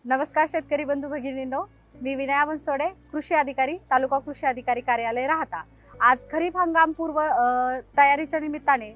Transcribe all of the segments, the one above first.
नमस्कार शेतकरी बंधू भगिनींनो, मी विनया बनसोडे, कृषी अधिकारी, तालुका कृषी अधिकारी कार्यालय राहता। आज खरीप हंगाम पूर्व तयारीच्या निमित्ताने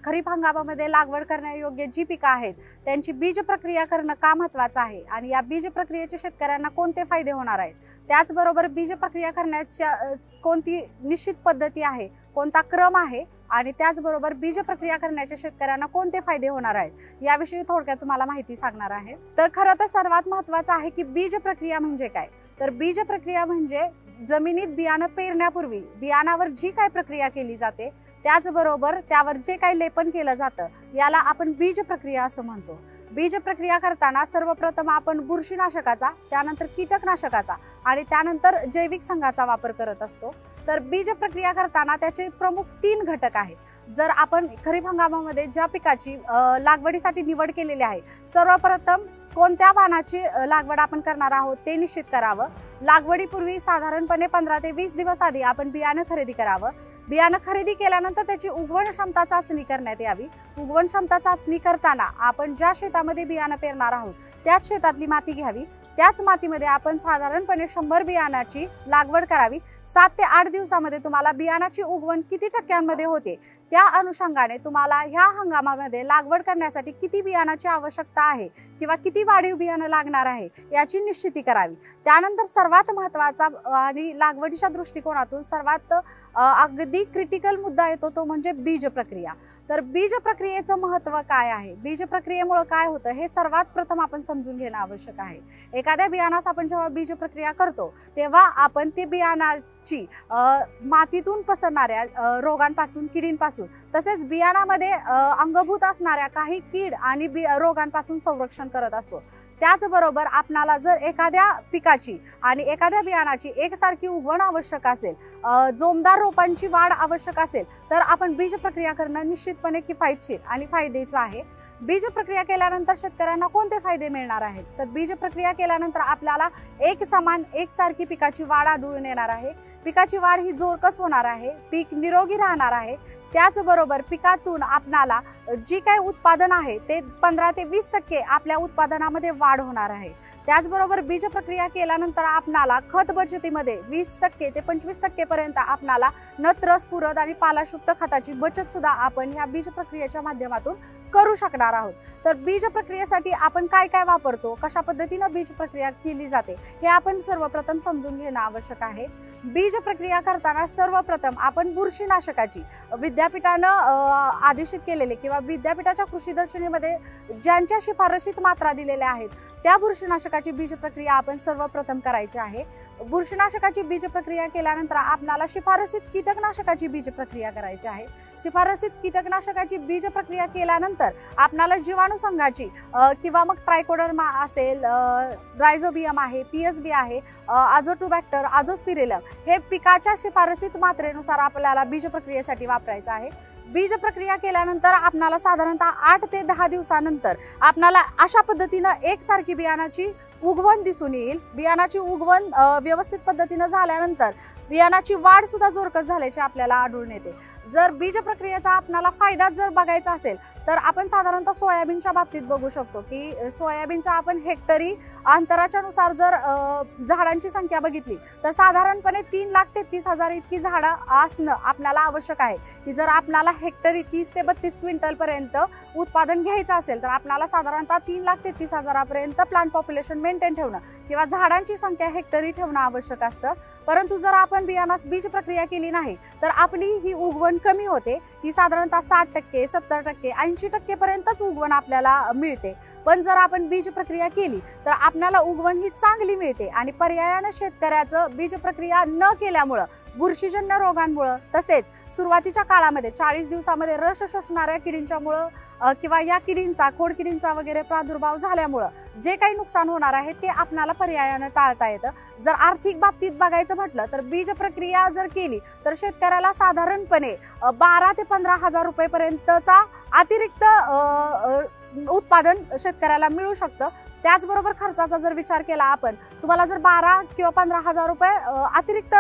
खरीप हंगामामध्ये लागवड करण्यायोग्य जी पिके आहेत त्यांची बीज प्रक्रिया करणं का महत्त्वाचं आहे आणि या बीज प्रक्रियेचे शेतकऱ्यांना कोणते फायदे होणार आहेत, त्याचबरोबर बीज प्रक्रिया करण्याच्या कोणती निश्चित पद्धती आहे, कोणता क्रम आहे आणि त्याचबरोबर बीज प्रक्रिया करण्याच्या शेतकऱ्यांना कोणते फायदे होणार आहेत याविषयी थोडक्यात तुम्हाला माहिती सांगणार आहे। तर खरं तर सर्वात महत्त्वाचं आहे की बीज प्रक्रिया म्हणजे काय। तर बीज प्रक्रिया म्हणजे जमिनीत बियाणं पेरण्यापूर्वी बियाणावर जी काय प्रक्रिया केली जाते त्याचबरोबर त्यावर जे काही लेपन केलं जातं याला आपण बीज प्रक्रिया असं म्हणतो। बीज प्रक्रिया करताना सर्वप्रथम आपण बुरशीनाशकाचा, त्यानंतर कीटकनाशकाचा आणि त्यानंतर जैविक संघाचा वापर करत असतो। तर बीज प्रक्रिया करताना त्याचे प्रमुख 3 घटक आहेत। जर आपण खरीप हंगामामध्ये ज्या पिकाची लागवडीसाठी निवड केलेली आहे, सर्वप्रथम कोणत्या वाणाची लागवड आपण करणार आहोत ते निश्चित करावं। लागवडीपूर्वी साधारणपणे 15 ते 20 दिवस आधी आपण बियाणं खरेदी करावं। बियाणं खरेदी केल्यानंतर त्याची उगवण क्षमता चाचणी करण्यात यावी। उगवण क्षमता चाचणी करताना आपण ज्या शेतामध्ये बियाणं पेरणार आहोत त्याच शेतातली माती घ्यावी। त्याच मातीमध्ये आपण साधारणपणे 100 बियाणाची लागवड करावी। 7 ते 8 दिवसामध्ये तुम्हाला बियाणाची उगवण किती टक्क्यांमध्ये होते त्या अनुषंगाने तुम्हाला ह्या हंगामामध्ये लागवड करण्यासाठी किती बियाणाची आवश्यकता आहे किंवा किती वाढीव बियाणं लागणार आहे याची निश्चिती करावी। त्यानंतर सर्वात महत्त्वाचा आणि लागवडीच्या दृष्टिकोनातून सर्वात अगदी क्रिटिकल मुद्दा येतो तो म्हणजे बीज प्रक्रिया। तर बीज प्रक्रियेचं महत्त्व काय आहे, बीज प्रक्रियेमुळे काय होतं हे सर्वात प्रथम आपण समजून घेणं आवश्यक आहे। एखाद्या बियाणास आपण जेव्हा बीज प्रक्रिया करतो तेव्हा आपण ते बियाणाची मातीतून पसरणाऱ्या रोगांपासून, किडींपासून तसेच बियाणामध्ये अंगभूत असणाऱ्या काही कीड आणि रोगांपासून संरक्षण करत असतो। त्याचबरोबर आपणाला जर एखाद्या पिकाची आणि एखाद्या बियाणाची एकसारखी उगवण आवश्यक असेल, जोमदार रोपांची वाढ आवश्यक असेल तर आपण बीज प्रक्रिया करणं निश्चितपणे किफायतशीर आणि फायद्याचं आहे। बीज प्रक्रिया केल्यानंतर शेतकऱ्यांना कोणते फायदे मिळणार आहेत, तर बीज प्रक्रिया केल्यानंतर आपल्याला एक समान एकसारखी पिकाची वाढ आढळून येणार आहे। पिकाची वाढ ही जोरकस होणार आहे, पीक निरोगी राहणार आहे। त्याचबरोबर पिकातून आपणाला जी काही उत्पादन आहे ते 15 ते 20% आपल्या उत्पादनामध्ये वाढ होणार आहे। त्याचबरोबर बीज प्रक्रिया केल्यानंतर आपणाला खत बचतीमध्ये 20% ते 25% पर्यंत आपणाला नत्र, स्फुरद आणि पालाशयुक्त खताची बचत सुद्धा आपण ह्या बीज प्रक्रियेच्या माध्यमातून करू शकणार आहोत। तर बीज प्रक्रियेसाठी आपण काय काय वापरतो, कशा पद्धतीने बीज प्रक्रिया केली जाते हे आपण सर्वप्रथम समजून घेणं आवश्यक आहे। बीज प्रक्रिया करताना सर्वप्रथम आपण बुरशीनाशकाची विद्यापीठानं आदेशित केलेले किंवा विद्यापीठाच्या कृषी दर्शनीमध्ये ज्यांच्या शिफारशीत मात्रा दिलेल्या आहेत त्या बुरशीनाशकाची बीज प्रक्रिया आपण सर्वप्रथम करायची आहे। बुरशीनाशकाची बीज प्रक्रिया केल्यानंतर आपल्याला शिफारशीत कीटकनाशकाची बीज प्रक्रिया करायची आहे। शिफारशीत कीटकनाशकाची बीज प्रक्रिया केल्यानंतर आपल्याला जीवाणुसंघाची किंवा मग ट्रायकोडर्मा असेल, रायझोबियम आहे, पीएसबी आहे, आझोटोबॅक्टर, आझोस्पिरिलम हे पिकाच्या शिफारशीत मात्रेनुसार आपल्याला बीज प्रक्रियेसाठी वापरायचं आहे। बीज प्रक्रिया केल्यानंतर आपल्याला साधारणतः 8 ते 10 दिवसानंतर आपल्याला अशा पद्धतीनं एकसारखी बियाणाची उगवण दिसून येईल। बियाणाची उगवण व्यवस्थित पद्धतीने झाल्यानंतर बियाणाची वाढ सुद्धा जोरकस झाल्याची आपल्याला आढळून येते। जर बीज प्रक्रियेचा आपल्याला फायदा जर बघायचा असेल तर आपण साधारणतः सोयाबीनच्या बाबतीत बघू शकतो की सोयाबीनच्या आपण हेक्टरी अंतराच्या नुसार जर झाडांची संख्या बघितली तर साधारणपणे 3,33,000 इतकी झाडं असणं आपल्याला आवश्यक आहे की जर आपल्याला हेक्टरी 30 ते 32 क्विंटल पर्यंत उत्पादन घ्यायचं असेल तर आपल्याला साधारणतः 3,33,000 पर्यंत प्लांट पॉप्युलेशन मेंटेन ठेवणं किंवा झाडांची संख्या हेक्टरी ठेवणं आवश्यक असतं। परंतु जर आपण बियाणास बीज प्रक्रिया केली नाही तर आपली ही उगवण कमी होते, ती साधारणतः 60%, 70%, 80% पर्यंतच उगवण आपल्याला मिळते। पण जर आपण बीज प्रक्रिया केली तर आपल्याला उगवण ही चांगली मिळते आणि पर्यायाने शेतकऱ्याचं बीज प्रक्रिया न केल्यामुळे बुरशीजन्य रोगांमुळे तसेच सुरुवातीच्या काळामध्ये 40 दिवसामध्ये रस शोषणाऱ्या किडींच्यामुळे किंवा या किडींचा, खोडकिडींचा वगैरे प्रादुर्भाव झाल्यामुळे जे काही नुकसान होणार आहे ते आपल्याला पर्यायाने टाळता येतं। जर आर्थिक बाबतीत बघायचं म्हटलं तर बीज प्रक्रिया जर केली तर शेतकऱ्याला साधारणपणे 12 ते 15,000 रुपये पर्यंतचा अतिरिक्त उत्पादन शेतकऱ्याला मिळू शकतं। त्याचबरोबर खर्चाचा जर विचार केला आपण, तुम्हाला जर 12 किंवा 15,000 रुपये अतिरिक्त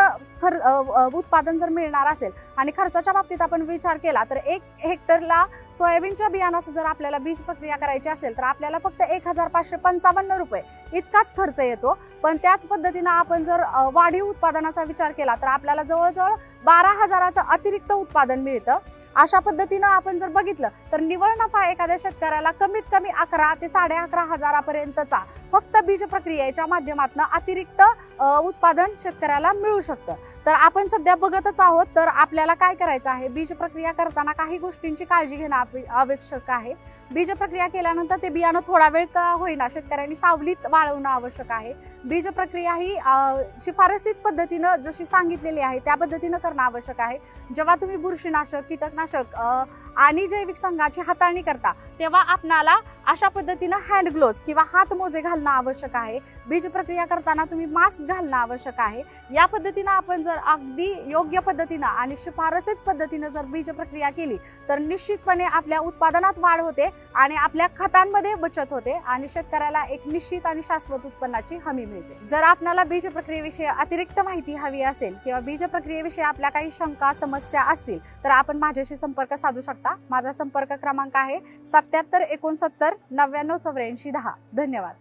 उत्पादन जर मिळणार असेल आणि खर्चाच्या बाबतीत आपण विचार केला तर 1 हेक्टरला सोयाबीनच्या बियाणाचं जर आपल्याला बीज प्रक्रिया करायची असेल तर आपल्याला फक्त 1,555 रुपये इतकाच खर्च येतो। पण त्याच पद्धतीने आपण जर वाढीव उत्पादनाचा विचार केला तर आपल्याला जवळजवळ 12,000चं अतिरिक्त उत्पादन मिळतं। अशा पद्धतीने आपण जर बघितलं तर निव्वळ नफा एखाद्या शेतकऱ्याला कमीत कमी 11 ते 11,500 पर्यंतचा फक्त बीज प्रक्रियेच्या माध्यमातून अतिरिक्त उत्पादन शेतकऱ्याला मिळू शकतं। तर आपण सध्या बघतच आहोत, तर आपल्याला काय करायचं आहे, बीज प्रक्रिया करताना काही गोष्टींची काळजी घेणं आवश्यक आहे। बीज प्रक्रिया केल्यानंतर ते बियाणं थोडा वेळ का होईना शेतकऱ्यांनी सावलीत वाळवणं आवश्यक आहे। बीज प्रक्रिया ही शिफारसीत पद्धतीनं जशी सांगितलेली आहे त्या पद्धतीनं करणं आवश्यक आहे। जेव्हा तुम्ही बुरशीनाशक, कीटकनाशक आणि जैविक संघाची हाताळणी करता तेव्हा आपणाला अशा पद्धतीनं हँड ग्लोव्ज किंवा हात मोजे घालणं आवश्यक आहे। बीज प्रक्रिया करताना तुम्ही मास्क घालणं आवश्यक आहे। या पद्धतीनं आपण जर अगदी योग्य पद्धतीनं आणि शिफारसीत पद्धतीनं जर बीज प्रक्रिया केली तर निश्चितपणे आपल्या उत्पादनात वाढ होते आणि आपल्या खतांमध्ये बचत होते आणि शेतकऱ्याला एक निश्चित आणि शाश्वत उत्पन्नाची हमी मिळते। जर आपल्याला बीज प्रक्रियेविषयी अतिरिक्त माहिती हवी असेल किंवा बीज प्रक्रियेविषयी आपल्या काही शंका समस्या असतील तर आपण माझ्याशी संपर्क साधू शकता। माझा संपर्क क्रमांक आहे 77 69 99 84 10। धन्यवाद।